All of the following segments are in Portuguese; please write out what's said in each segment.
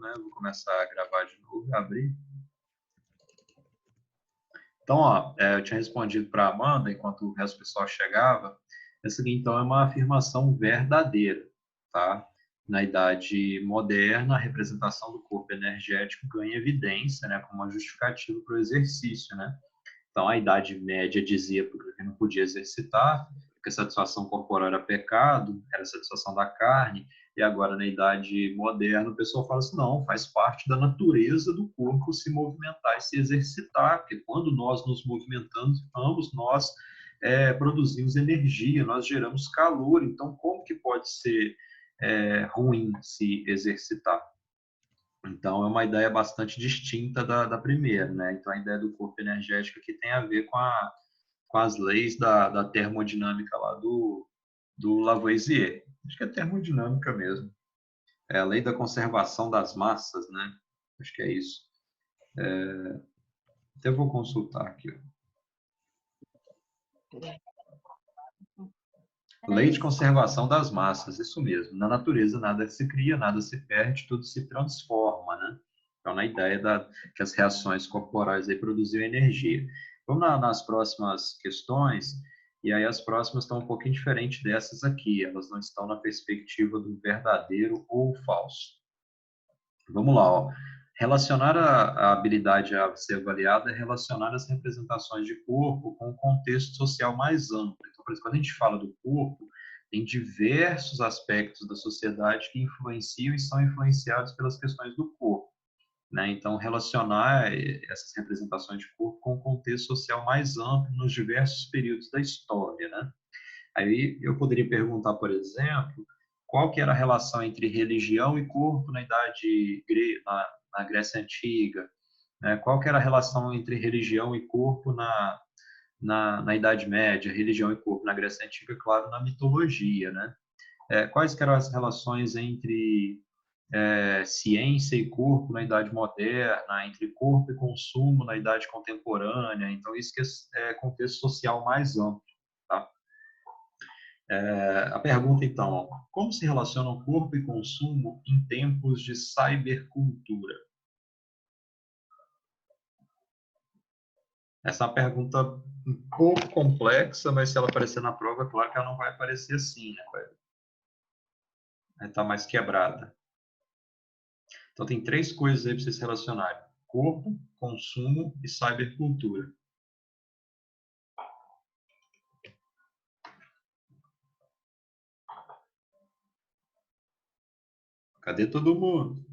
né? Vou começar a gravar de novo, abrir. Então, ó, eu tinha respondido para a Amanda, enquanto o resto do pessoal chegava. Essa aqui, então, é uma afirmação verdadeira, tá? Na Idade Moderna, a representação do corpo energético ganha evidência, né? Como uma justificativa para o exercício, né? Então, a Idade Média dizia que não podia exercitar, porque a satisfação corporal era pecado, era a satisfação da carne, e agora, na Idade Moderna, o pessoal fala assim, não, faz parte da natureza do corpo se movimentar e se exercitar, porque quando nós nos movimentamos, nós produzimos energia, nós geramos calor, então como que pode ser ruim se exercitar? Então, é uma ideia bastante distinta da primeira, né? Então, a ideia do corpo energético aqui tem a ver com as leis da termodinâmica lá do Lavoisier. Acho que é termodinâmica mesmo. É a lei da conservação das massas, né? Acho que é isso. Até vou consultar aqui. Lei de conservação das massas, isso mesmo. Na natureza, nada se cria, nada se perde, tudo se transforma, né? Então, na ideia que as reações corporais aí produziam energia. Vamos nas próximas questões, e aí as próximas estão um pouquinho diferentes dessas aqui, elas não estão na perspectiva do verdadeiro ou falso. Vamos lá, ó. Relacionar a habilidade a ser avaliada é relacionar as representações de corpo com o contexto social mais amplo. Então, por exemplo, quando a gente fala do corpo, tem diversos aspectos da sociedade que influenciam e são influenciados pelas questões do corpo, né? Então, relacionar essas representações de corpo com o contexto social mais amplo nos diversos períodos da história, né? Aí eu poderia perguntar, por exemplo, qual que era a relação entre religião e corpo na Grécia Antiga, né? Qual que era a relação entre religião e corpo na Idade Média, religião e corpo na Grécia Antiga, claro, na mitologia, né? Quais que eram as relações entre ciência e corpo na Idade Moderna, entre corpo e consumo na Idade Contemporânea? Então, isso que é contexto social mais amplo, tá? A pergunta, então, como se relacionam corpo e consumo em tempos de cybercultura? Essa é uma pergunta um pouco complexa, mas se ela aparecer na prova, claro que ela não vai aparecer assim, né? Vai estar mais quebrada. Então, tem três coisas aí para vocês se relacionarem: corpo, consumo e cybercultura. Cadê todo mundo?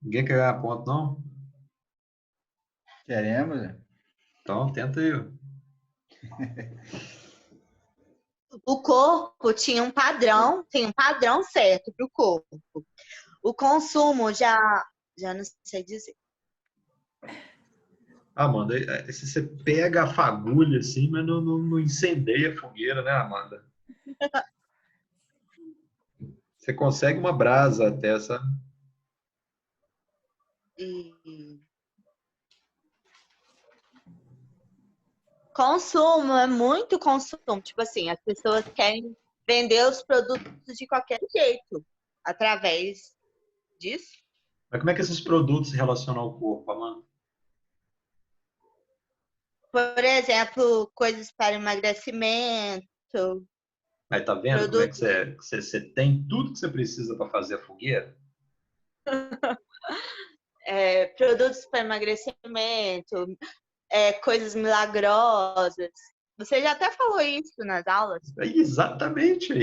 Ninguém quer ganhar ponto, não? Queremos, né? Então, tenta aí. O corpo tinha um padrão, tem um padrão certo para o corpo. O consumo já não sei dizer. Amanda, se você pega a fagulha assim, mas não incendeia a fogueira, né, Amanda? Você consegue uma brasa até essa. Consumo é muito consumo. Tipo assim, as pessoas querem vender os produtos de qualquer jeito, através disso. Mas como é que esses produtos se relacionam ao corpo, Amanda? Por exemplo, coisas para emagrecimento. Aí tá vendo como é que você tem tudo que você precisa para fazer a fogueira? Produtos para emagrecimento, coisas milagrosas. Você já até falou isso nas aulas? Exatamente.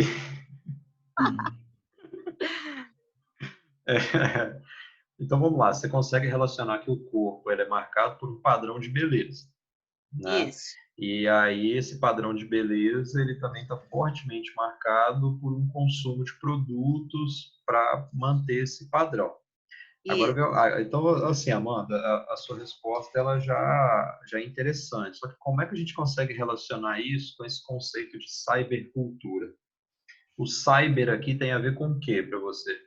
Então vamos lá, você consegue relacionar que o corpo ele é marcado por um padrão de beleza, né? Isso. E aí esse padrão de beleza ele também está fortemente marcado por um consumo de produtos para manter esse padrão. Agora, então, assim, Amanda, a sua resposta ela já é interessante. Só que como é que a gente consegue relacionar isso com esse conceito de cybercultura? O cyber aqui tem a ver com o quê para você?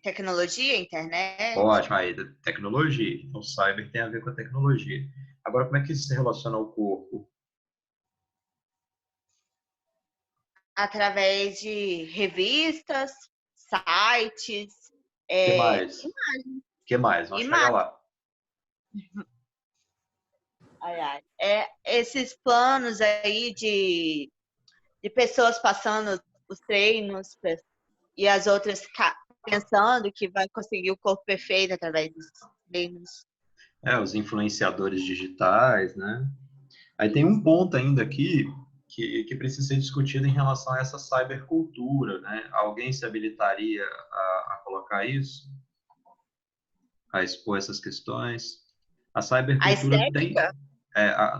Tecnologia, internet. Ótimo, aí, tecnologia. Então, cyber tem a ver com a tecnologia. Agora, como é que isso se relaciona ao corpo? Através de revistas, sites, Que mais? Que mais? Vamos chegar imagens. lá. Ai, ai. Esses planos aí de pessoas passando os treinos e as outras pensando que vai conseguir o corpo perfeito através dos treinos. Os influenciadores digitais, né? Aí tem um ponto ainda aqui que precisa ser discutido em relação a essa cybercultura, né? Alguém se habilitaria a colocar isso? A expor essas questões? A A cybercultura tem... estética?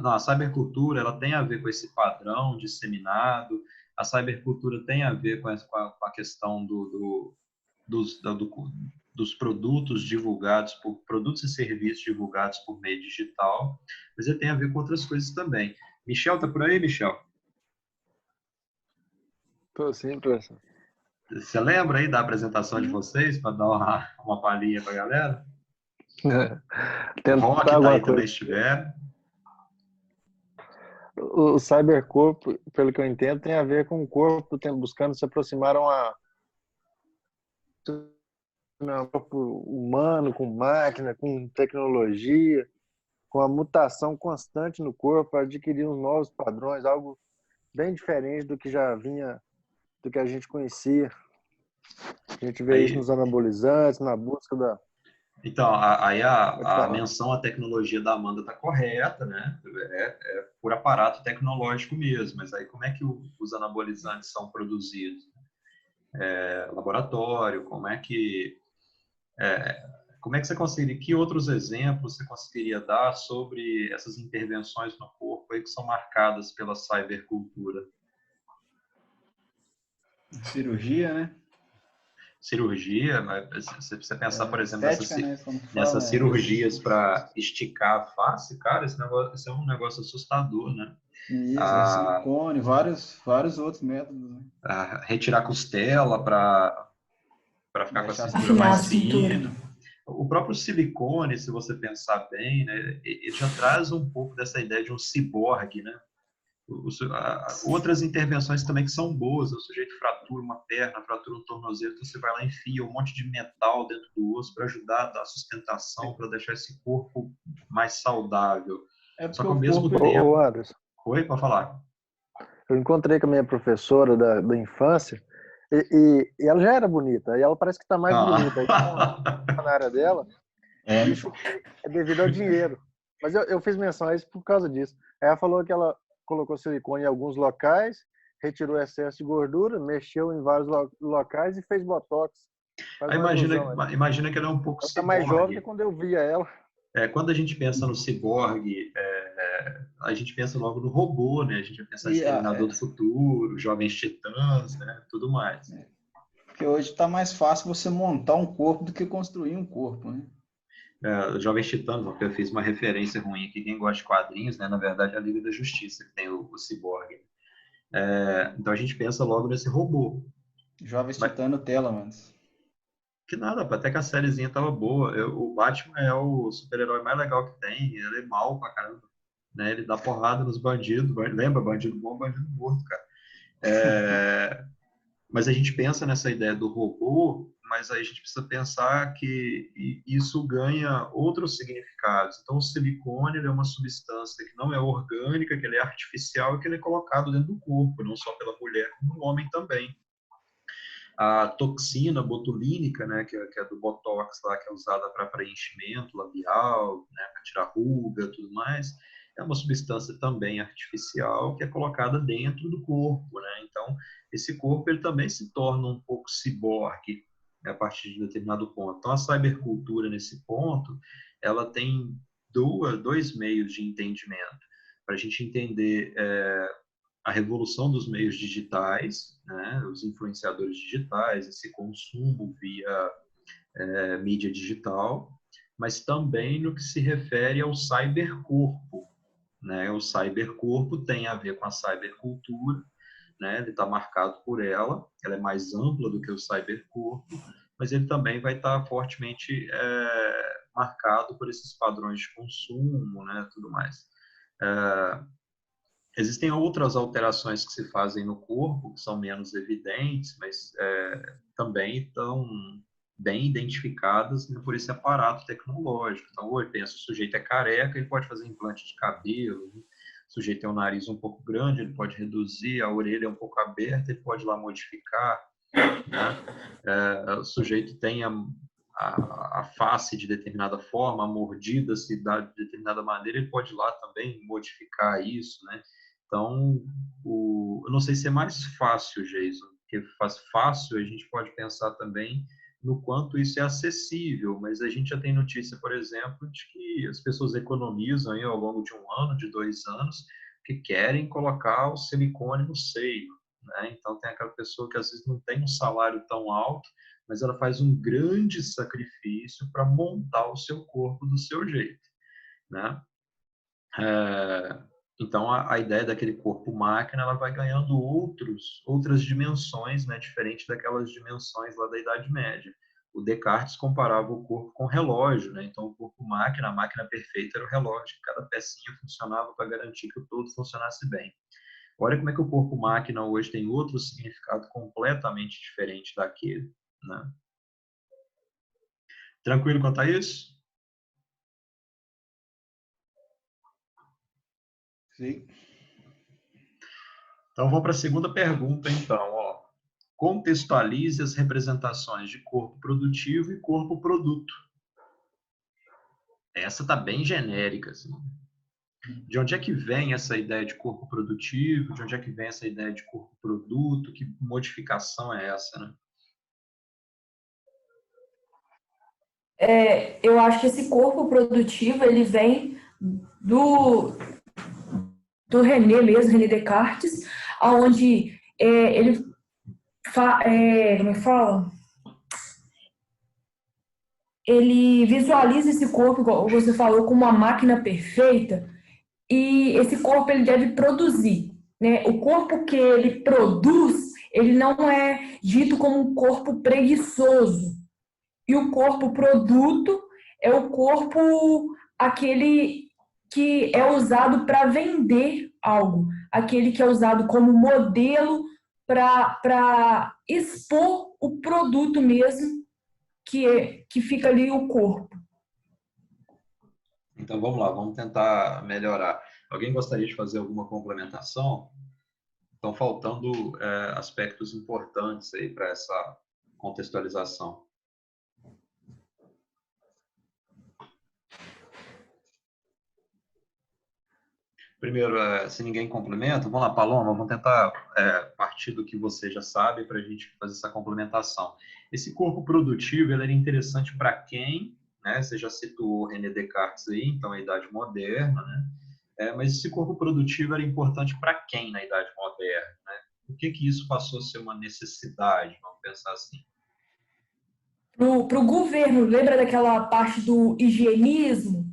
não, a cybercultura ela tem a ver com esse padrão disseminado, a cybercultura tem a ver com a questão dos produtos divulgados, por produtos e serviços divulgados por meio digital, mas ele tem a ver com outras coisas também. Michel, tá por aí, Michel? Tô sim, professor. Você lembra aí da apresentação de vocês, para dar uma palhinha para a galera? O Rock Tentar tá aí alguma também, coisa. estiver. O cybercorpo, pelo que eu entendo, tem a ver com o corpo buscando se aproximar a um corpo humano, com máquina, com tecnologia, com a mutação constante no corpo, para adquirir uns novos padrões, algo bem diferente do que já vinha, do que a gente conhecia. A gente vê isso Aí, nos anabolizantes, na busca da... então, aí Pode a falar. menção à tecnologia da Amanda está correta, né? É por aparato tecnológico mesmo, mas aí como é que os anabolizantes são produzidos? Laboratório, como é que você conseguiria, que outros exemplos você conseguiria dar sobre essas intervenções no corpo aí que são marcadas pela cybercultura? Cirurgia, né? Cirurgia, mas se você pensar, por exemplo, Estética, né? Como que fala, nessas cirurgias para esticar a face, cara, esse é um negócio assustador, né? Isso, é A, silicone, vários outros métodos, né? a retirar costela para ficar com a Deixar a cintura cintura Afinar a mais mais cintura. fina. O próprio silicone, se você pensar bem, né, ele já traz um pouco dessa ideia de um ciborgue, né? Outras intervenções também que são boas, o sujeito fratura uma perna, fratura um tornozelo, então você vai lá e enfia um monte de metal dentro do osso para ajudar a dar sustentação, para deixar esse corpo mais saudável. É Só porque que ao o mesmo corpo... tempo... Anderson, Oi, para falar. eu encontrei com a minha professora da infância e ela já era bonita, e ela parece que está mais bonita. Aí, na área dela, isso é devido ao dinheiro. Mas eu fiz menção a isso por causa disso. Aí ela falou que ela colocou silicone em alguns locais, retirou excesso de gordura, mexeu em vários locais e fez botox. Faz Aí uma ilusão. imagina que ela é um pouco Ela está mais jovem do que ciborgue. quando eu via ela. Quando a gente pensa no ciborgue, a gente pensa logo no robô, né? A gente pensa em Exterminador do Futuro, Jovens Titãs, né? Tudo mais. Porque hoje está mais fácil você montar um corpo do que construir um corpo, né? Jovens Titãs, eu fiz uma referência ruim aqui, quem gosta de quadrinhos, né? Na verdade, é a Liga da Justiça, que tem o ciborgue. Então a gente pensa logo nesse robô. Jovens Titã Nutella, mano. Que nada, até que a sériezinha tava boa. O Batman é o super-herói mais legal que tem, ele é mal pra caramba. Né? Ele dá porrada nos bandidos, lembra? Bandido bom, bandido morto, cara. Mas a gente pensa nessa ideia do robô, mas aí a gente precisa pensar que isso ganha outros significados. Então, o silicone ele é uma substância que não é orgânica, que ele é artificial e que ele é colocado dentro do corpo, não só pela mulher, como no homem também. A toxina botulínica, né, que é do Botox, lá, que é usada para preenchimento labial, né, para tirar ruga, tudo mais, é uma substância também artificial que é colocada dentro do corpo, né? Então, esse corpo ele também se torna um pouco ciborgue, né, a partir de determinado ponto. Então, a cybercultura nesse ponto, ela tem dois meios de entendimento para a gente entender a revolução dos meios digitais, né, os influenciadores digitais, esse consumo via mídia digital, mas também no que se refere ao cybercorpo. Né? O cybercorpo tem a ver com a cybercultura, né? Ele está marcado por ela é mais ampla do que o cybercorpo, mas ele também vai estar fortemente marcado por esses padrões de consumo, né, tudo mais. Existem outras alterações que se fazem no corpo, que são menos evidentes, mas também estão bem identificadas, né, por esse aparato tecnológico. Então, hoje pensa, o sujeito é careca, ele pode fazer implante de cabelo, né? O sujeito tem um nariz um pouco grande, ele pode reduzir, a orelha é um pouco aberta, ele pode lá modificar, né? O sujeito tem a face de determinada forma, a mordida se dá de determinada maneira, ele pode lá também modificar isso, né? Então, eu não sei se é mais fácil, Jason, porque fácil a gente pode pensar também no quanto isso é acessível, mas a gente já tem notícia, por exemplo, de que as pessoas economizam aí ao longo de 1 ano, de 2 anos, que querem colocar o silicone no seio, né? Então, tem aquela pessoa que às vezes não tem um salário tão alto, mas ela faz um grande sacrifício para montar o seu corpo do seu jeito, né? Então, a ideia daquele corpo-máquina, ela vai ganhando outras dimensões, né, diferente daquelas dimensões lá da Idade Média. O Descartes comparava o corpo com o relógio, né? Então, o corpo-máquina, a máquina perfeita era o relógio, cada pecinha funcionava para garantir que o todo funcionasse bem. Olha como é que o corpo-máquina hoje tem outro significado completamente diferente daquele, né? Tranquilo quanto a isso? Sim. Então, vamos para a segunda pergunta, então. Ó. Contextualize as representações de corpo produtivo e corpo produto. Essa está bem genérica, assim. De onde é que vem essa ideia de corpo produtivo? De onde é que vem essa ideia de corpo produto? Que modificação é essa, né? Eu acho que esse corpo produtivo, ele vem do René mesmo, René Descartes, onde ele como é que fala? Ele visualiza esse corpo, como você falou, como uma máquina perfeita, e esse corpo ele deve produzir, né? O corpo que ele produz, ele não é dito como um corpo preguiçoso. E o corpo produto é o corpo aquele que é usado para vender algo, aquele que é usado como modelo para expor o produto mesmo, que fica ali o corpo. Então, vamos lá, vamos tentar melhorar. Alguém gostaria de fazer alguma complementação? Estão faltando aspectos importantes aí para essa contextualização. Primeiro, se ninguém complementa, vamos lá, Paloma, vamos tentar partir do que você já sabe para a gente fazer essa complementação. Esse corpo produtivo, ele era interessante para quem, né? Você já citou o René Descartes aí, então a Idade Moderna, né? Mas esse corpo produtivo era importante para quem na Idade Moderna, né? Por que isso passou a ser uma necessidade, vamos pensar assim? Para o governo, lembra daquela parte do higienismo?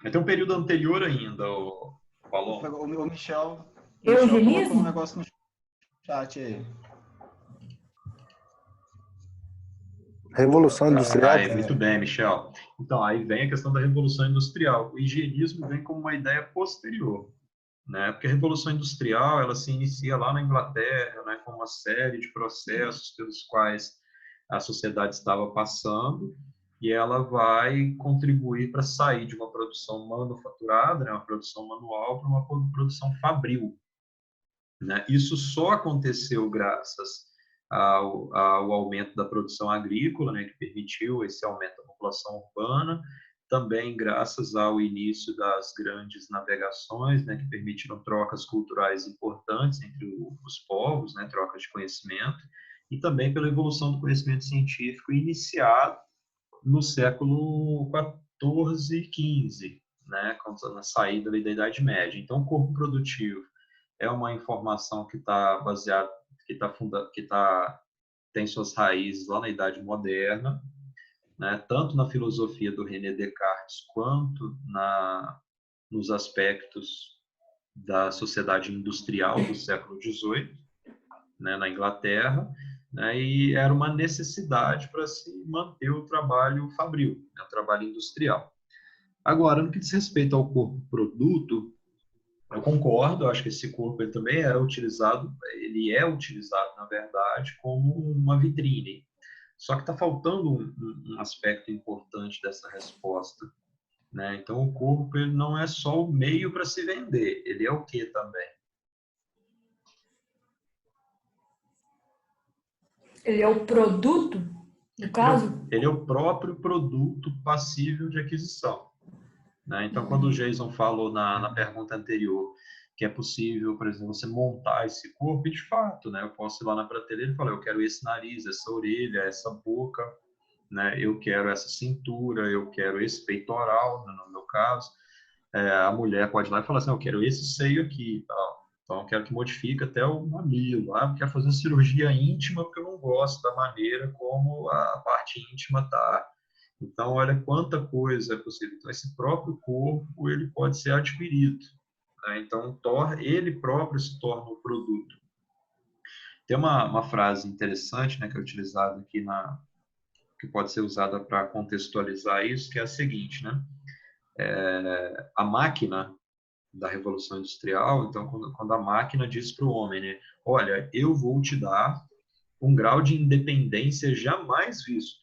Tem um período anterior ainda, Paloma. O Michel Eugenismo? colocou um negócio no chat aí. Revolução Industrial. Muito bem, Michel. Então, aí vem a questão da Revolução Industrial. O higienismo vem como uma ideia posterior, né? Porque a Revolução Industrial, ela se inicia lá na Inglaterra, né, com uma série de processos pelos quais a sociedade estava passando, e ela vai contribuir para sair de uma produção manufaturada, né, uma produção manual, para uma produção fabril, né? Isso só aconteceu graças ao aumento da produção agrícola, né, que permitiu esse aumento da população urbana, também graças ao início das grandes navegações, né, que permitiram trocas culturais importantes entre os povos, né, trocas de conhecimento, e também pela evolução do conhecimento científico iniciado no século XIV e XV, né, na saída da Idade Média. Então, o corpo produtivo é uma informação que está baseada, tem suas raízes lá na Idade Moderna, né, tanto na filosofia do René Descartes quanto nos aspectos da sociedade industrial do século XVIII, né, na Inglaterra, né? E era uma necessidade para se manter o trabalho fabril, né? O trabalho industrial. Agora, no que diz respeito ao corpo produto, eu concordo, eu acho que esse corpo ele também ele é utilizado, na verdade, como uma vitrine. Só que está faltando um aspecto importante dessa resposta, né? Então, o corpo ele não é só o meio para se vender, ele é o que também? Ele é o produto, no caso? Ele é o próprio produto passível de aquisição, né? Então, quando o Jason falou na pergunta anterior que é possível, por exemplo, você montar esse corpo, e de fato, né? Eu posso ir lá na prateleira e falar, eu quero esse nariz, essa orelha, essa boca, né? Eu quero essa cintura, eu quero esse peitoral, né, no meu caso. A mulher pode ir lá e falar assim, eu quero esse seio aqui e tal. Então, eu quero que modifique até o mamilo. Eu quero fazer uma cirurgia íntima porque eu não gosto da maneira como a parte íntima está. Então, olha quanta coisa é possível. Então, esse próprio corpo, ele pode ser adquirido, né? Então, ele próprio se torna um produto. Tem uma frase interessante, né, que é utilizada aqui que pode ser usada para contextualizar isso, que é a seguinte, né? A máquina da Revolução Industrial, então, quando a máquina diz para o homem, né, olha, eu vou te dar um grau de independência jamais visto,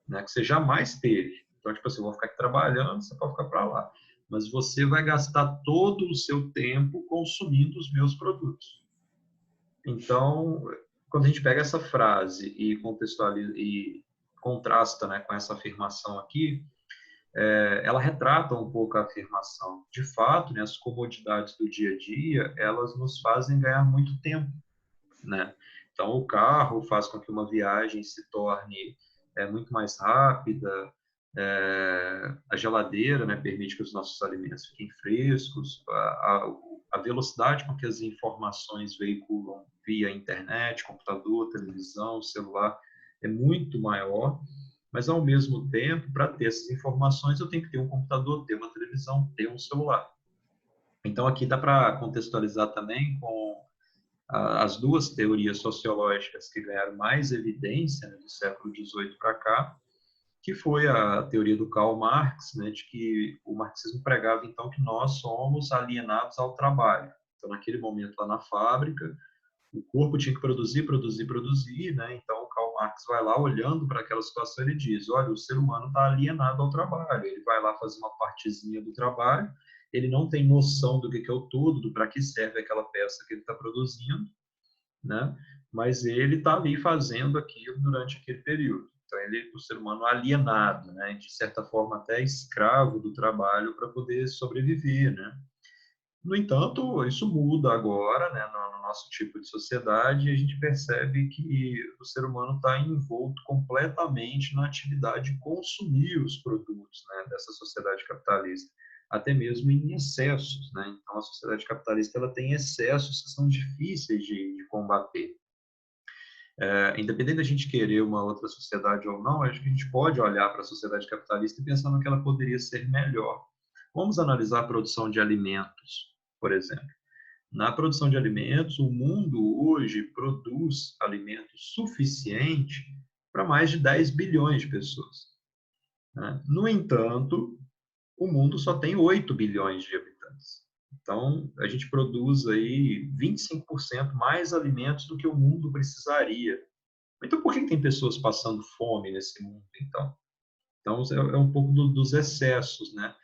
né, que você jamais teve. Então, tipo assim, eu vou ficar aqui trabalhando, você pode ficar para lá. Mas você vai gastar todo o seu tempo consumindo os meus produtos. Então, quando a gente pega essa frase e contextualiza e contrasta, né, com essa afirmação aqui, ela retrata um pouco a afirmação. De fato, né, as comodidades do dia a dia, elas nos fazem ganhar muito tempo, né? Então, o carro faz com que uma viagem se torne muito mais rápida, a geladeira, né, permite que os nossos alimentos fiquem frescos, a velocidade com que as informações veiculam via internet, computador, televisão, celular, é muito maior, mas ao mesmo tempo, para ter essas informações, eu tenho que ter um computador, ter uma televisão, ter um celular. Então, aqui dá para contextualizar também com as duas teorias sociológicas que ganharam mais evidência, né, do século XVIII para cá, que foi a teoria do Karl Marx, né, de que o marxismo pregava, então, que nós somos alienados ao trabalho. Então, naquele momento lá na fábrica, o corpo tinha que produzir, né? Então, o Karl Marx vai lá olhando para aquela situação e ele diz, olha, o ser humano está alienado ao trabalho. Ele vai lá fazer uma partezinha do trabalho, ele não tem noção do que é o todo, do para que serve aquela peça que ele está produzindo, né? Mas ele está ali fazendo aquilo durante aquele período. Então, ele, o ser humano alienado, né? De certa forma, até escravo do trabalho para poder sobreviver, né? No entanto, isso muda agora, né, no nosso tipo de sociedade, e a gente percebe que o ser humano está envolto completamente na atividade de consumir os produtos, né, dessa sociedade capitalista, até mesmo em excessos, né? Então, a sociedade capitalista ela tem excessos que são difíceis de combater. Independente da gente querer uma outra sociedade ou não, acho que a gente pode olhar para a sociedade capitalista e pensar no que ela poderia ser melhor. Vamos analisar a produção de alimentos, por exemplo. Na produção de alimentos, o mundo hoje produz alimentos suficiente para mais de 10 bilhões de pessoas, né? No entanto, o mundo só tem 8 bilhões de habitantes. Então, a gente produz aí 25% mais alimentos do que o mundo precisaria. Então, por que tem pessoas passando fome nesse mundo, então? Então, é um pouco dos excessos, né?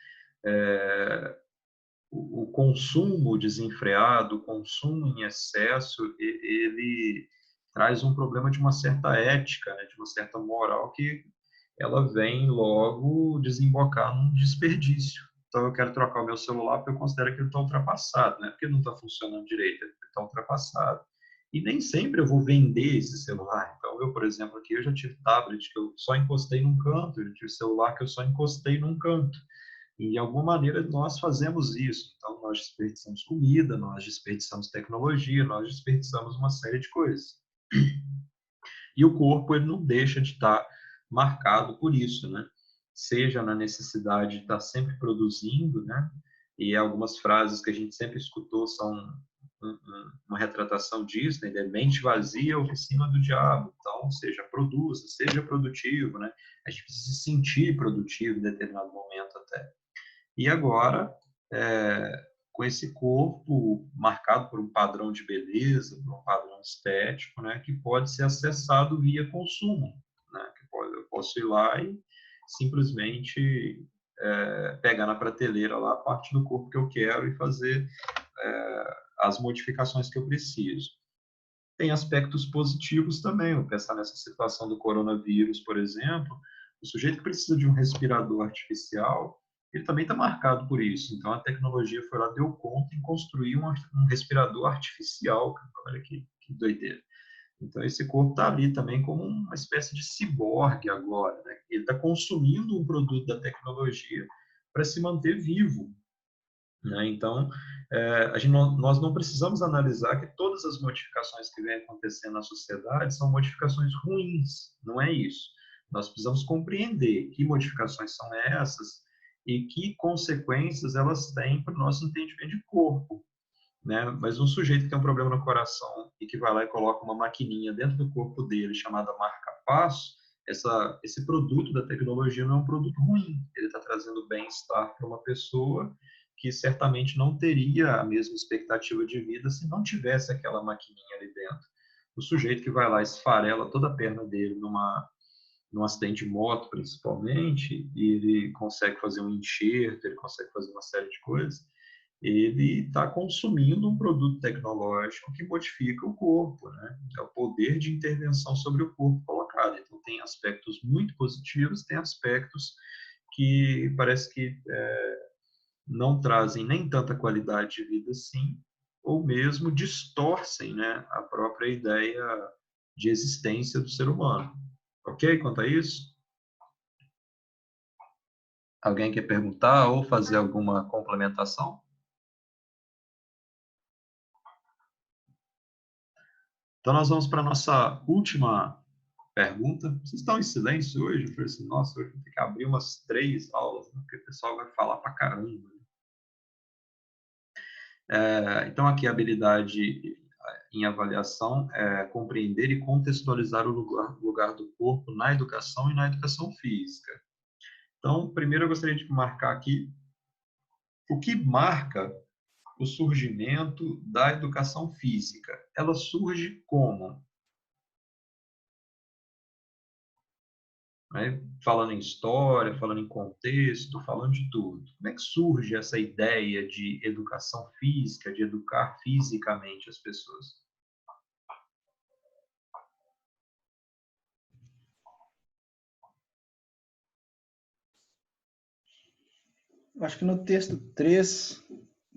O consumo desenfreado, o consumo em excesso, ele traz um problema de uma certa ética, né? De uma certa moral que ela vem logo desembocar num desperdício. Então, eu quero trocar o meu celular porque eu considero que ele está ultrapassado, né? Porque ele não está funcionando direito, ele está ultrapassado. E nem sempre eu vou vender esse celular. Então, eu, por exemplo, aqui eu já tive tablet que eu só encostei num canto, eu tive celular que eu só encostei num canto. E, de alguma maneira, nós fazemos isso. Então, nós desperdiçamos comida, nós desperdiçamos tecnologia, nós desperdiçamos uma série de coisas. E o corpo, ele não deixa de estar marcado por isso, né? Seja na necessidade de estar sempre produzindo, né? E algumas frases que a gente sempre escutou são uma retratação disso, né? Mente vazia, oficina do diabo. Então, ou seja, produza, seja produtivo, né? A gente precisa se sentir produtivo em determinado momento até. E agora, com esse corpo marcado por um padrão de beleza, por um padrão estético, né? Que pode ser acessado via consumo, né? Eu posso ir lá e simplesmente pegar na prateleira lá a parte do corpo que eu quero e fazer as modificações que eu preciso. Tem aspectos positivos também. Vou pensar nessa situação do coronavírus, por exemplo. O sujeito que precisa de um respirador artificial, ele também está marcado por isso. Então, a tecnologia foi lá, deu conta em construir um respirador artificial. Olha que doideira. Então, esse corpo está ali também como uma espécie de ciborgue agora, né? Ele está consumindo um produto da tecnologia para se manter vivo, né? Então, nós não precisamos analisar que todas as modificações que vêm acontecendo na sociedade são modificações ruins, não é isso. Nós precisamos compreender que modificações são essas e que consequências elas têm para o nosso entendimento de corpo. Né? Mas um sujeito que tem um problema no coração e que vai lá e coloca uma maquininha dentro do corpo dele chamada marca-passo, esse produto da tecnologia não é um produto ruim. Ele está trazendo bem-estar para uma pessoa que certamente não teria a mesma expectativa de vida se não tivesse aquela maquininha ali dentro. O sujeito que vai lá e esfarela toda a perna dele num acidente de moto, principalmente, e ele consegue fazer um enxerto, ele consegue fazer uma série de coisas, ele está consumindo um produto tecnológico que modifica o corpo, né? É o poder de intervenção sobre o corpo colocado. Então, tem aspectos muito positivos, tem aspectos que parece que não trazem nem tanta qualidade de vida assim, ou mesmo distorcem, né, a própria ideia de existência do ser humano. Ok? Quanto a isso? Alguém quer perguntar ou fazer alguma complementação? Então, nós vamos para a nossa última pergunta. Vocês estão em silêncio hoje? Eu falei assim, nossa, hoje eu vou ter que abrir umas 3 aulas, né? Porque o pessoal vai falar para caramba. Então, aqui a habilidade em avaliação é compreender e contextualizar o lugar do corpo na educação e na educação física. Então, primeiro eu gostaria de marcar aqui o que marca o surgimento da educação física. Ela surge como? Né? Falando em história, falando em contexto, falando de tudo. Como é que surge essa ideia de educação física, de educar fisicamente as pessoas? Acho que no texto 3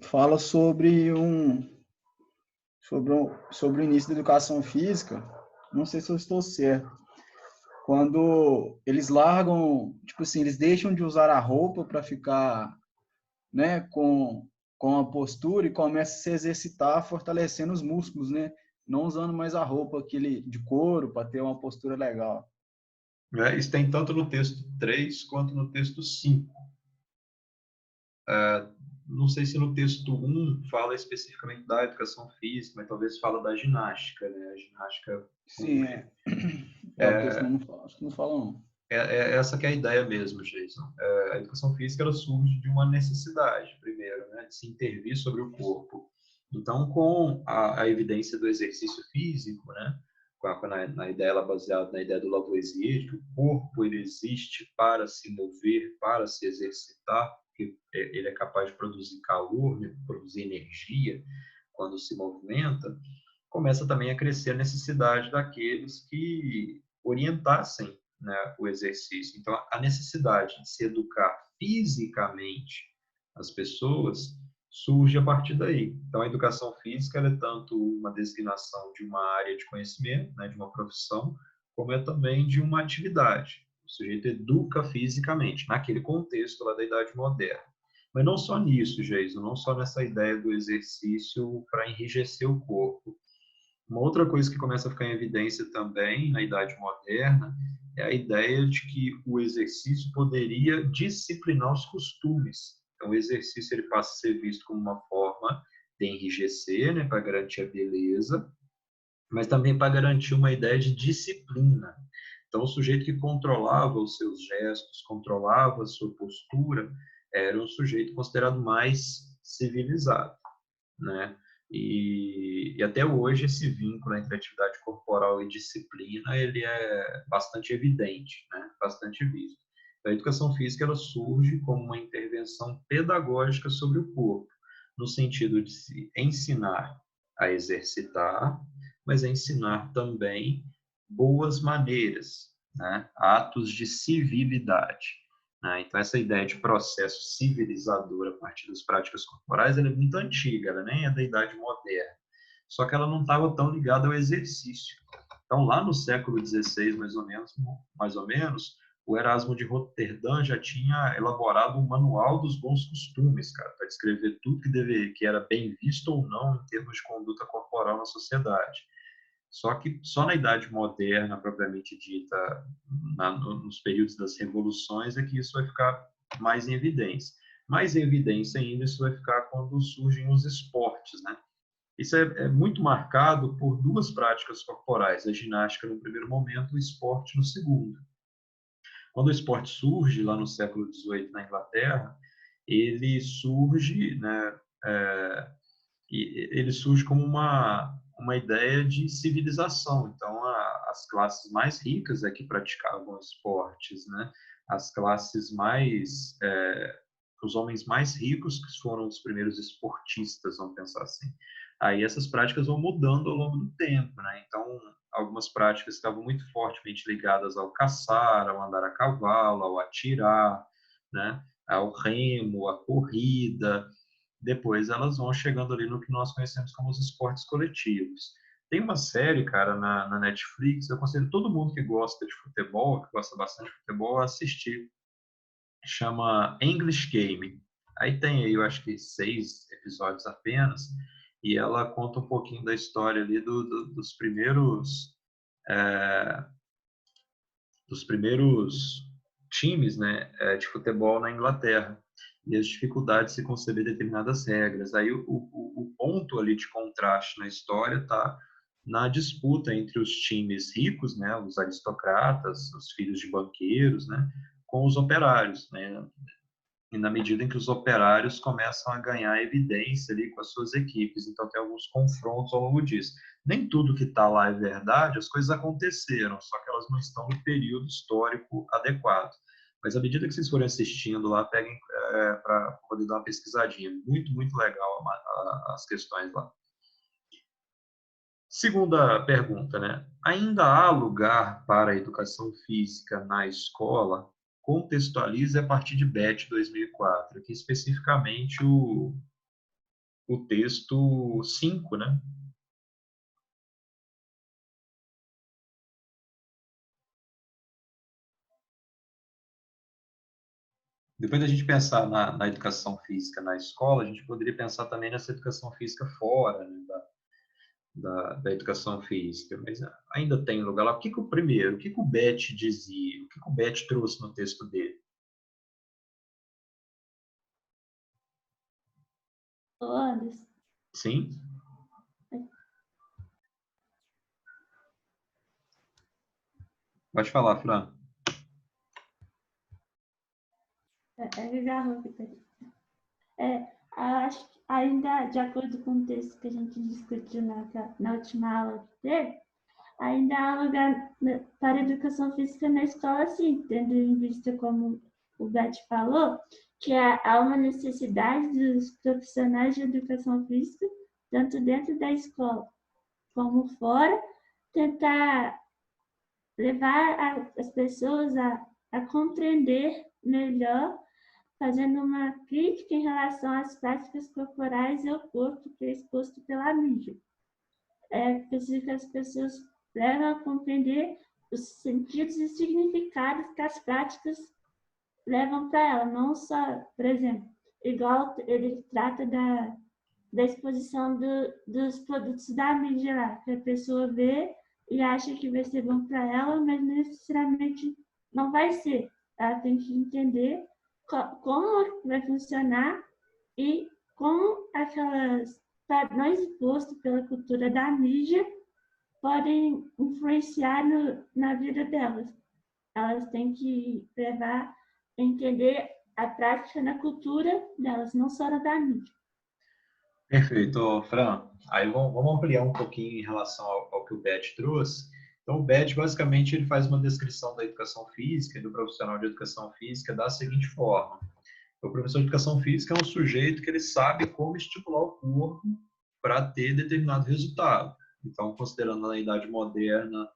fala sobre o início da educação física. Não sei se eu estou certo. Quando eles largam, tipo assim, eles deixam de usar a roupa para ficar, né, com a postura e começam a se exercitar fortalecendo os músculos, né? Não usando mais a roupa aquele de couro para ter uma postura legal. Isso tem tanto no texto 3 quanto no texto 5. Não sei se no texto 1 fala especificamente da educação física, mas talvez fala da ginástica, né? A ginástica... Sim, o texto não fala, acho que não fala não. Essa que é a ideia mesmo, Jason. A educação física ela surge de uma necessidade, primeiro, né? De se intervir sobre o corpo. Então, com a evidência do exercício físico, né? Na ideia ela baseada na ideia do Lavoisier, que o corpo ele existe para se mover, para se exercitar, porque ele é capaz de produzir calor, né, produzir energia quando se movimenta, começa também a crescer a necessidade daqueles que orientassem, né, o exercício. Então, a necessidade de se educar fisicamente as pessoas surge a partir daí. Então, a educação física é tanto uma designação de uma área de conhecimento, né, de uma profissão, como é também de uma atividade. O sujeito educa fisicamente, naquele contexto lá da Idade Moderna. Mas não só nisso, Jason, não só nessa ideia do exercício para enrijecer o corpo. Uma outra coisa que começa a ficar em evidência também na Idade Moderna é a ideia de que o exercício poderia disciplinar os costumes. Então, o exercício ele passa a ser visto como uma forma de enrijecer, né, para garantir a beleza, mas também para garantir uma ideia de disciplina. Então, o sujeito que controlava os seus gestos, controlava a sua postura, era um sujeito considerado mais civilizado, né? E até hoje esse vínculo entre atividade corporal e disciplina, ele é bastante evidente, né? Bastante visto. A educação física, ela surge como uma intervenção pedagógica sobre o corpo, no sentido de se ensinar a exercitar, mas a ensinar também boas maneiras, né? Atos de civilidade. Né? Então, essa ideia de processo civilizador a partir das práticas corporais, ela é muito antiga, ela nem é da Idade Moderna, só que ela não estava tão ligada ao exercício. Então, lá no século XVI, mais ou menos, o Erasmo de Roterdã já tinha elaborado um manual dos bons costumes, cara, para descrever tudo que era bem visto ou não em termos de conduta corporal na sociedade. Só que só na Idade Moderna, propriamente dita, nos períodos das revoluções, é que isso vai ficar mais em evidência. Mais em evidência ainda isso vai ficar quando surgem os esportes, né? Isso é muito marcado por duas práticas corporais, a ginástica no primeiro momento, o esporte no segundo. Quando o esporte surge lá no século XVIII na Inglaterra, ele surge, né, ele surge como uma ideia de civilização. Então, as classes mais ricas é que praticavam esportes, né? As classes mais... os homens mais ricos que foram os primeiros esportistas, vamos pensar assim. Aí essas práticas vão mudando ao longo do tempo, né? Então, algumas práticas estavam muito fortemente ligadas ao caçar, ao andar a cavalo, ao atirar, né? Ao remo, à corrida. Depois elas vão chegando ali no que nós conhecemos como os esportes coletivos. Tem uma série, cara, na Netflix, eu aconselho todo mundo que gosta de futebol, que gosta bastante de futebol, a assistir. Chama English Game. Aí tem aí, eu acho que 6 episódios apenas, e ela conta um pouquinho da história ali dos primeiros times, né, de futebol na Inglaterra e as dificuldades de se conceber determinadas regras. Aí o ponto ali de contraste na história está na disputa entre os times ricos, né, os aristocratas, os filhos de banqueiros, né, com os operários, né, e na medida em que os operários começam a ganhar evidência ali com as suas equipes. Então, tem alguns confrontos ao longo disso. Nem tudo que está lá é verdade, as coisas aconteceram, só que elas não estão no período histórico adequado. Mas, à medida que vocês forem assistindo lá, peguem para poder dar uma pesquisadinha. Muito, muito legal as questões lá. Segunda pergunta, né? Ainda há lugar para a educação física na escola? Contextualize a partir de BET 2004, aqui especificamente o texto 5, né? Depois da gente pensar na educação física na escola, a gente poderia pensar também nessa educação física fora, né, da educação física, mas ainda tem lugar lá. O que o BET dizia, o que o BET trouxe no texto dele? Anderson. Sim? Pode falar, Fran. Acho que ainda, de acordo com o texto que a gente discutiu na última aula que teve, ainda há lugar para a educação física na escola, sim, tendo em vista, como o Beth falou, que há uma necessidade dos profissionais de educação física, tanto dentro da escola como fora, tentar levar as pessoas a compreender melhor, fazendo uma crítica em relação às práticas corporais e ao corpo que é exposto pela mídia. É preciso que as pessoas levem a compreender os sentidos e significados que as práticas levam para ela, não só, por exemplo, igual ele trata da exposição dos produtos da mídia lá, que a pessoa vê e acha que vai ser bom para ela, mas necessariamente não vai ser. Ela tem que entender como vai funcionar e como aquelas padrões impostos pela cultura da mídia podem influenciar na vida delas. Elas têm que levar a entender a prática na cultura delas, não só na da mídia. Perfeito, Fran. Aí vamos ampliar um pouquinho em relação ao que o Beth trouxe. Então, o Beth, basicamente, ele faz uma descrição da educação física e do profissional de educação física da seguinte forma. O professor de educação física é um sujeito que ele sabe como estimular o corpo para ter determinado resultado. Então, considerando na idade moderna,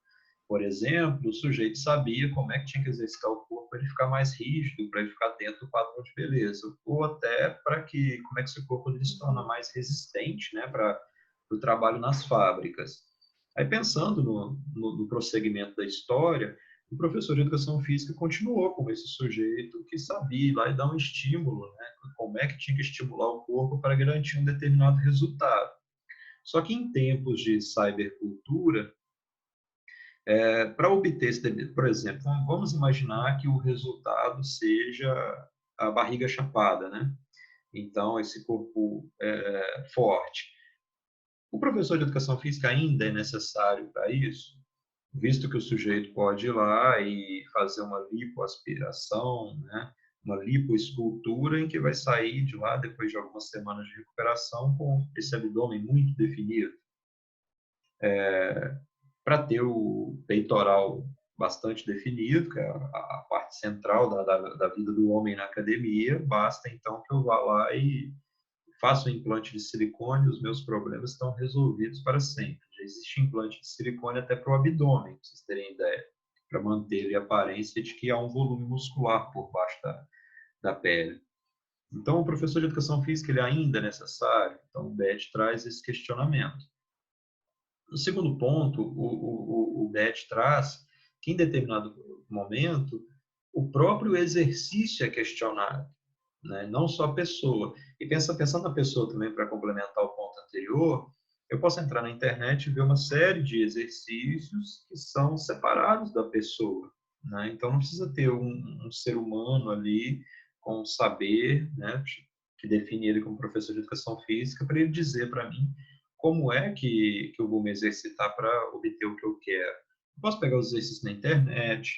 por exemplo, o sujeito sabia como é que tinha que exercitar o corpo para ele ficar mais rígido, para ele ficar dentro do padrão de beleza, ou até para que como é que seu corpo ele se torna mais resistente, né, para o trabalho nas fábricas. Aí pensando no prosseguimento da história, o professor de educação física continuou como esse sujeito que sabia ir lá e dar um estímulo, né, como é que tinha que estimular o corpo para garantir um determinado resultado. Só que em tempos de cybercultura, para obter esse, por exemplo, vamos imaginar que o resultado seja a barriga chapada, né? Então, esse corpo forte. O professor de educação física ainda é necessário para isso, visto que o sujeito pode ir lá e fazer uma lipoaspiração, né? Uma lipoescultura em que vai sair de lá depois de algumas semanas de recuperação com esse abdômen muito definido. Para ter o peitoral bastante definido, que é a parte central da vida do homem na academia, basta então que eu vá lá e faça um implante de silicone e os meus problemas estão resolvidos para sempre. Já existe implante de silicone até para o abdômen, para vocês terem ideia, para manter a aparência de que há um volume muscular por baixo da pele. Então, o professor de educação física ele ainda é necessário? Então, o Beth traz esse questionamento. No segundo ponto, o Beth traz que, em determinado momento, o próprio exercício é questionado, né? Não só a pessoa. E pensando na pessoa também, para complementar o ponto anterior, eu posso entrar na internet e ver uma série de exercícios que são separados da pessoa, né? Então, não precisa ter um ser humano ali com saber, né, que define ele como professor de educação física, para ele dizer para mim como é que eu vou me exercitar para obter o que eu quero. Eu posso pegar os exercícios na internet,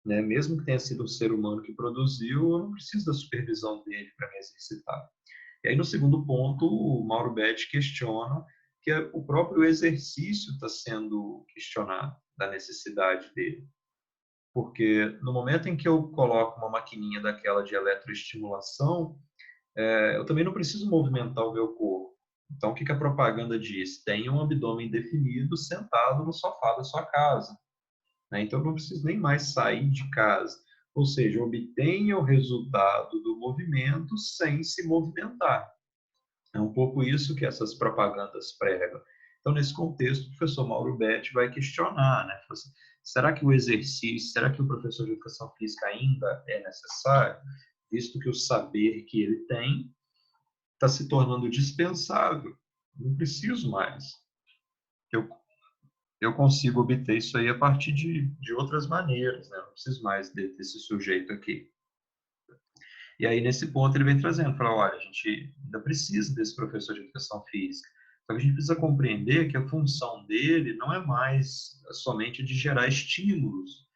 né? Mesmo que tenha sido um ser humano que produziu, eu não preciso da supervisão dele para me exercitar. E aí, no segundo ponto, o Mauro Betti questiona que o próprio exercício está sendo questionado, da necessidade dele. Porque no momento em que eu coloco uma maquininha daquela de eletroestimulação, eu também não preciso movimentar o meu corpo. Então, o que a propaganda diz? Tenha um abdômen definido sentado no sofá da sua casa, né? Então, eu não preciso nem mais sair de casa. Ou seja, obtenha o resultado do movimento sem se movimentar. É um pouco isso que essas propagandas pregam. Então, nesse contexto, o professor Mauro Betti vai questionar, né? Será que o exercício, será que o professor de educação física ainda é necessário, visto que o saber que ele tem está se tornando dispensável? Não preciso mais. Eu consigo obter isso aí a partir de outras maneiras, né? Não preciso mais desse sujeito aqui. E aí, nesse ponto, ele vem trazendo, fala, olha, a gente ainda precisa desse professor de educação física, só que a gente precisa compreender que a função dele não é mais somente de gerar estímulos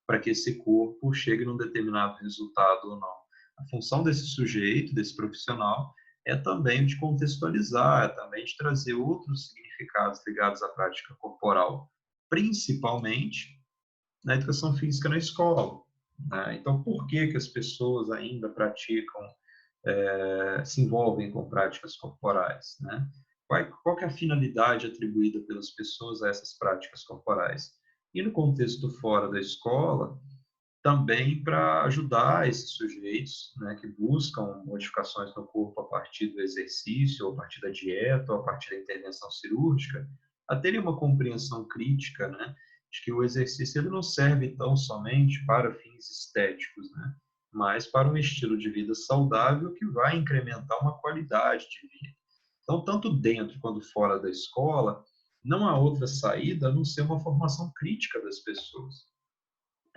para que esse corpo chegue num determinado resultado ou não. A função desse sujeito, desse profissional, é também de contextualizar, é também de trazer outros significados ligados à prática corporal, principalmente na educação física na escola, né? Então, por que as pessoas ainda praticam, se envolvem com práticas corporais, né? Qual que é a finalidade atribuída pelas pessoas a essas práticas corporais? E no contexto fora da escola, também para ajudar esses sujeitos, né, que buscam modificações no corpo a partir do exercício, ou a partir da dieta, ou a partir da intervenção cirúrgica, a terem uma compreensão crítica, né, de que o exercício ele não serve tão somente para fins estéticos, né, mas para um estilo de vida saudável que vai incrementar uma qualidade de vida. Então, tanto dentro quanto fora da escola, não há outra saída a não ser uma formação crítica das pessoas.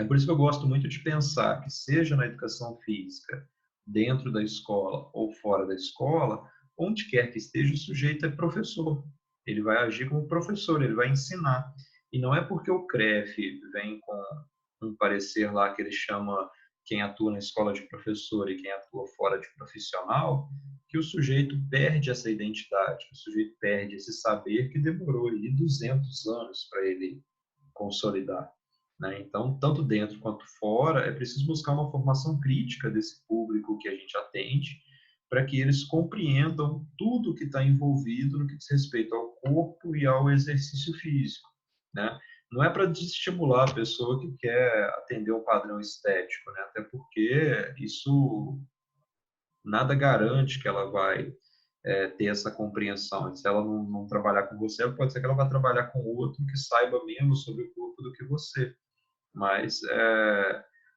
É por isso que eu gosto muito de pensar que, seja na educação física, dentro da escola ou fora da escola, onde quer que esteja, o sujeito é professor. Ele vai agir como professor, ele vai ensinar. E não é porque o CREF vem com um parecer lá que ele chama quem atua na escola de professor e quem atua fora de profissional, que o sujeito perde essa identidade, que o sujeito perde esse saber que demorou aí 200 anos para ele consolidar. Né? Então, tanto dentro quanto fora, é preciso buscar uma formação crítica desse público que a gente atende, para que eles compreendam tudo que está envolvido no que diz respeito ao corpo e ao exercício físico. Né? Não é para desestimular a pessoa que quer atender um padrão estético, né? Até porque isso nada garante que ela vai ter essa compreensão. E se ela não trabalhar com você, pode ser que ela vá trabalhar com outro que saiba menos sobre o corpo do que você. Mas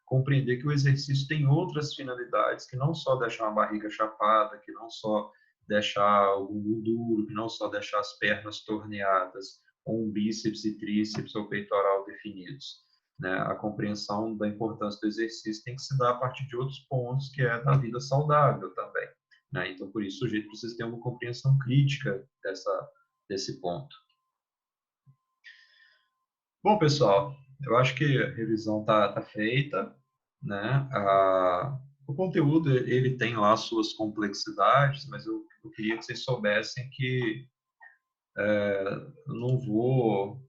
compreender que o exercício tem outras finalidades, que não só deixar a barriga chapada, que não só deixar o bumbum duro, que não só deixar as pernas torneadas, ou um bíceps e tríceps ou peitoral definidos. Né? A compreensão da importância do exercício tem que se dar a partir de outros pontos, que é da vida saudável também. Né? Então, por isso, o sujeito precisa ter uma compreensão crítica desse ponto. Bom, pessoal, eu acho que a revisão tá feita, né? O conteúdo, ele tem lá suas complexidades, mas eu queria que vocês soubessem que eu não vou